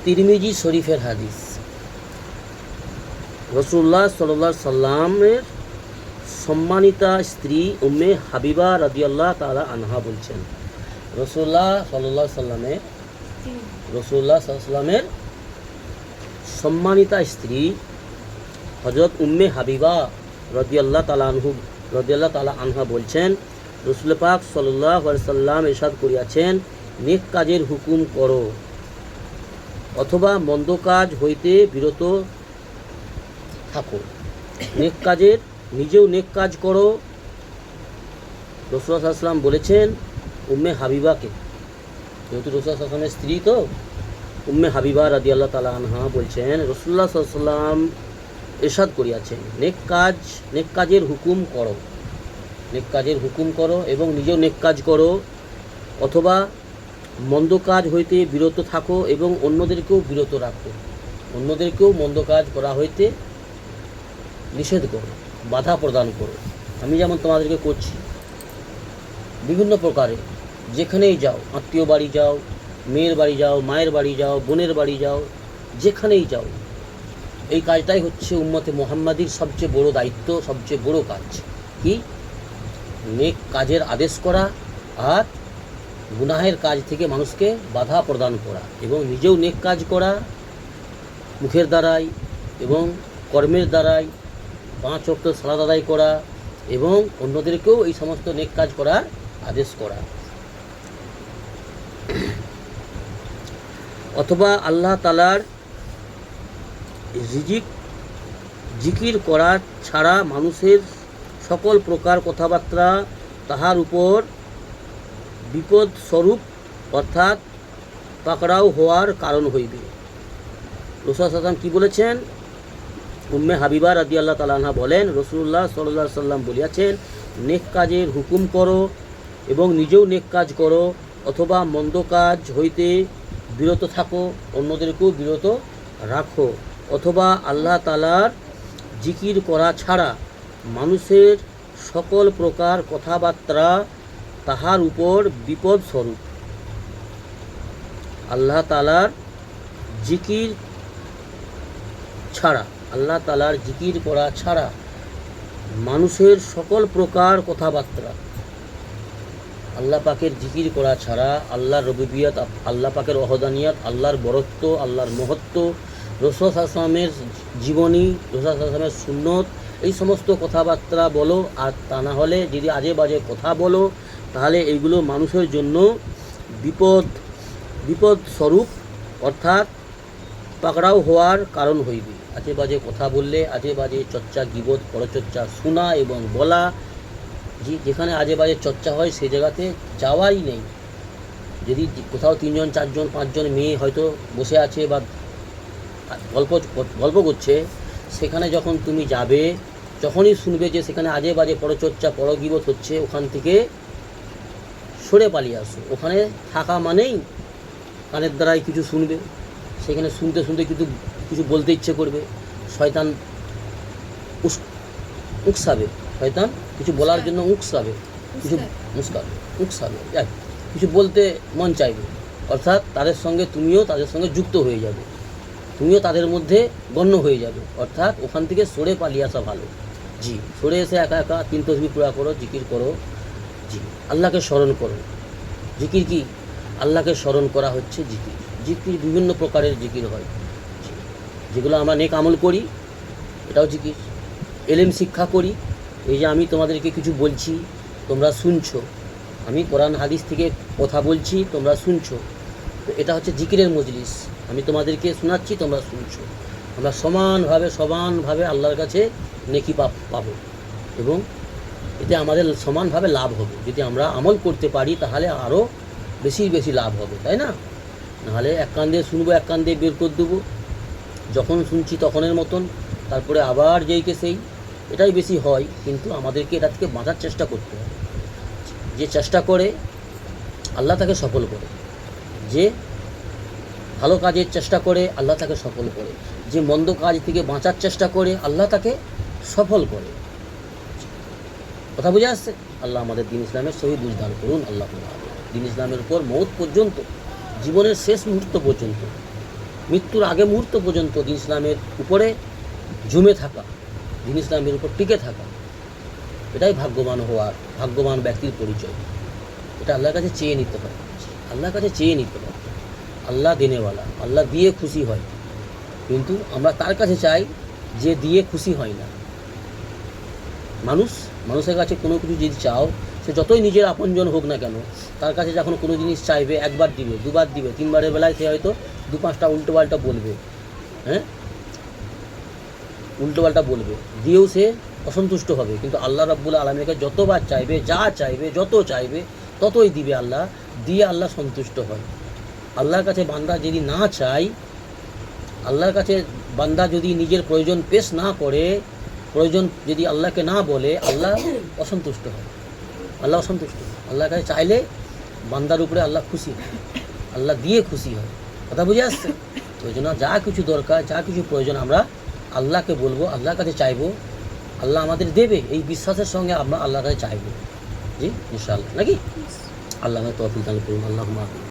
তিরমিজি শরীফের হাদিস। রাসূলুল্লাহ সাল্লাল্লাহু আলাইহি সাল্লামের সম্মানিতা স্ত্রী উম্মে হাবিবা রাদিয়াল্লাহু তাআলা আনহা বলছেন, রাসূলুল্লাহ সাল্লাল্লাহু আলাইহি সাল্লামের সম্মানিতা স্ত্রী হযরত উম্মে হাবিবা রাদিয়াল্লাহু তাআলা আনহা বলছেন, রাসূল পাক সাল্লাল্লাহু আলাইহি সাল্লাম ইরশাদ করিয়াছেন, নেক কাজের হুকুম করো অথবা মন্দ কাজ হইতে বিরত থাকো। নেক কাজের, নিজেও নেক কাজ করো। রাসূলুল্লাহ সাল্লাল্লাহু আলাইহি সাল্লাম বলেছেন উম্মে হাবিবাকে, যেহেতু রাসূলুল্লাহ সাল্লাল্লাহু আলাইহি সাল্লামের স্ত্রী, তো উম্মে হাবিবা রাদিয়াল্লাহু তাআলা আনহা বলছেন, রাসূলুল্লাহ সাল্লাল্লাহু আলাইহি সাল্লাম ইরশাদ করিয়াছেন, নেক কাজের হুকুম করো, নেক কাজের হুকুম করো এবং নিজেও নেক কাজ করো, অথবা মন্দ কাজ হইতে বিরত থাকো এবং অন্যদেরকেও বিরত রাখো। অন্যদেরকেও মন্দ কাজ করা হইতে নিষেধ করো, বাধা প্রদান করো। আমি যেমন তোমাদেরকে করছি বিভিন্ন প্রকারে, যেখানেই যাও, আত্মীয় বাড়ি যাও, মেয়ের বাড়ি যাও, মায়ের বাড়ি যাও, বোনের বাড়ি যাও, যেখানেই যাও, এই কাজটাই হচ্ছে উম্মতে মুহাম্মাদির সবচেয়ে বড় দায়িত্ব, সবচেয়ে বড় কাজ। কি? নেক কাজের আদেশ করা আর গুনাহের কাজ থেকে মানুষকে বাধা প্রদান করা এবং নিজেও নেক কাজ করা মুখের দ্বারাই এবং কর্মের দ্বারাই, 5 ওয়াক্ত সালাত আদায় করা এবং অন্যদেরকেও এই সমস্ত নেক কাজ করার আদেশ করা। অথবা আল্লাহ তাআলার জিকির করা ছাড়া মানুষের সকল প্রকার কথাবার্তা তাহার উপর বিপদ স্বরূপ অর্থাৎ পাকড়াও হওয়ার কারণ হইবে। রাসূলুল্লাহ সাল্লাল্লাহু আলাইহি সাল্লাম কি বলেছেন? উম্মে হাবিবা রাদিয়াল্লাহু তাআলা আনহা বলেন, রাসূলুল্লাহ সাল্লাল্লাহু আলাইহি সাল্লাম বলিয়াছেন, নেক কাজের হুকুম করো এবং নিজেও নেক কাজ করো, অথবা মন্দ কাজ হইতে বিরত থাকো, অন্যদেরকেও বিরত রাখো, অথবা আল্লাহ তাআলার জিকির করা ছাড়া মানুষের সকল প্রকার কথাবার্তা তাহার উপর বিপদ স্বরূপ। আল্লাহ তাআলার জিকির ছাড়া, আল্লাহ তাআলার জিকির করা ছাড়া মানুষের সকল প্রকার কথাবার্তা, আল্লাহ পাকের জিকির করা ছাড়া আল্লাহর রুবুবিয়ত, আল্লাহ পাকের ওহদানিয়ত, আল্লাহর বরত্ব, আল্লাহর মহত্ব, রাসূল সাল্লাল্লাহু আলাইহি ওয়াসাল্লামের জীবনী, রাসূল সাল্লাল্লাহু আলাইহি ওয়াসাল্লামের সুন্নত, এই সমস্ত কথাবার্তা বলো। আর তা না হলে যদি আজে বাজে কথা বলো, তাহলে এইগুলো মানুষের জন্য বিপদ স্বরূপ অর্থাৎ পাকড়াও হওয়ার কারণ হইবে। আজে বাজে কথা বললে, আজে বাজে চর্চা, গীবত, পরচর্চা শোনা এবং বলা, যেখানে আজে বাজে চর্চা হয় সেই জায়গাতে যাওয়াই নেই। যদি কোথাও 3 জন 4 জন 5 জন মেয়ে হয়তো বসে আছে বা গল্প করছে, সেখানে যখন তুমি যাবে, যখনই শুনবে যে সেখানে আজে বাজে পরচর্চা, পরগীবত হচ্ছে, ওখান থেকে সরে পালিয়ে আসো। ওখানে থাকা মানেই কানের দ্বারাই কিছু শুনবে, সেখানে শুনতে শুনতে কিছু বলতে ইচ্ছে করবে, শয়তান উকসাবে, শয়তান কিছু বলার জন্য উকসাবে, কিছু বলতে মন চাইবে, অর্থাৎ তাদের সঙ্গে তুমিও তাদের সঙ্গে যুক্ত হয়ে যাবে, তুমিও তাদের মধ্যে গণ্য হয়ে যাবে। অর্থাৎ ওখান থেকে সরে পালিয়ে আসা ভালো। জি, সরে এসে একা একা 3 তাসবিহ পুরা করো, জিকির করো। জি, আল্লাহকে স্মরণ করো। জিকির কি? আল্লাহকে স্মরণ করা হচ্ছে জিকির। জিকির বিভিন্ন প্রকারের জিকির হয়, যেগুলো আমরা নেক আমল করি, এটাও জিকির। এলেম শিক্ষা করি, এই যে আমি তোমাদেরকে কিছু বলছি, তোমরা শুনছো, আমি কোরআন হাদিস থেকে কথা বলছি, তোমরা শুনছো, তো এটা হচ্ছে জিকিরের মজলিস। আমি তোমাদেরকে শোনাচ্ছি, তোমরা শুনছো। আমরা সমানভাবে আল্লাহর কাছে নেকি পাবো এবং এতে আমাদের সমানভাবে লাভ হবে। যদি আমরা আমল করতে পারি তাহলে আরও বেশি লাভ হবে, তাই না? নাহলে এক কান দিয়ে শুনবো, এক কান দিয়ে বের করে দেবো, যখন শুনছি তখনের মতন, তারপরে আবার যেইকে সেই, এটাই বেশি হয়। কিন্তু আমাদেরকে এটা থেকে বাঁচার চেষ্টা করতে হবে। যে চেষ্টা করে আল্লাহ তাকে সফল করে, যে ভালো কাজের চেষ্টা করে আল্লাহ তাকে সফল করে, যে মন্দ কাজ থেকে বাঁচার চেষ্টা করে আল্লাহ তাকে সফল করে। কথা বুঝে আসছে? আল্লাহ আমাদের দ্বীন ইসলামের সহি বুঝদান করুন। আল্লাহ দ্বীন ইসলামের উপর মওত পর্যন্ত, জীবনের শেষ মুহূর্ত পর্যন্ত মৃত্যুর আগে মুহূর্ত পর্যন্ত দিন ইসলামের উপরে জমে থাকা, দিন ইসলামের উপর টিকে থাকা, এটাই ভাগ্যবান হওয়ার, ভাগ্যবান ব্যক্তির পরিচয়। এটা আল্লাহর কাছে চেয়ে নিতে হয়, আল্লাহর কাছে চেয়ে নিতে হয়। আল্লাহ দেনেওয়ালা, আল্লাহ দিয়ে খুশি হয়, কিন্তু আমরা তার কাছে চাই যে দিয়ে খুশি হয় না। মানুষের কাছে কোনো কিছু যদি চাও, সে যতই নিজের আপনজন হোক না কেন, তার কাছে যখন কোনো জিনিস চাইবে, একবার দিবে, দুবার দিবে, তিনবারের বেলায় সে হয়তো দু পাঁচটা উল্টোপাল্টা বলবে, হ্যাঁ, উল্টোপাল্টা বলবে, দিয়েও সে অসন্তুষ্ট হবে। কিন্তু আল্লাহ রাব্বুল আলামিনকে যতবার চাইবে, যা চাইবে, যত চাইবে, ততই দিবে আল্লাহ, দিয়ে আল্লাহ সন্তুষ্ট হয়। আল্লাহর কাছে বান্দা যদি না চায়, আল্লাহর কাছে বান্দা যদি নিজের প্রয়োজন পেশ না করে, প্রয়োজন যদি আল্লাহকে না বলে, আল্লাহ অসন্তুষ্ট হয়। আল্লাহ অসন্তুষ্ট, আল্লাহর কাছে চাইলে বান্দার উপরে আল্লাহ খুশি হয়, আল্লাহ দিয়ে খুশি হয়। কথা বুঝে আসছে? ওই জন্য যা কিছু দরকার, যা কিছু প্রয়োজন আমরা আল্লাহকে বলবো, আল্লাহর কাছে চাইবো, আল্লাহ আমাদের দেবে, এই বিশ্বাসের সঙ্গে আমরা আল্লাহর কাছে চাইবো। জি ইনশাআল্লাহ, নাকি? আল্লাহ তৌফিক দান করুন। আল্লাহুম্মা আমিন।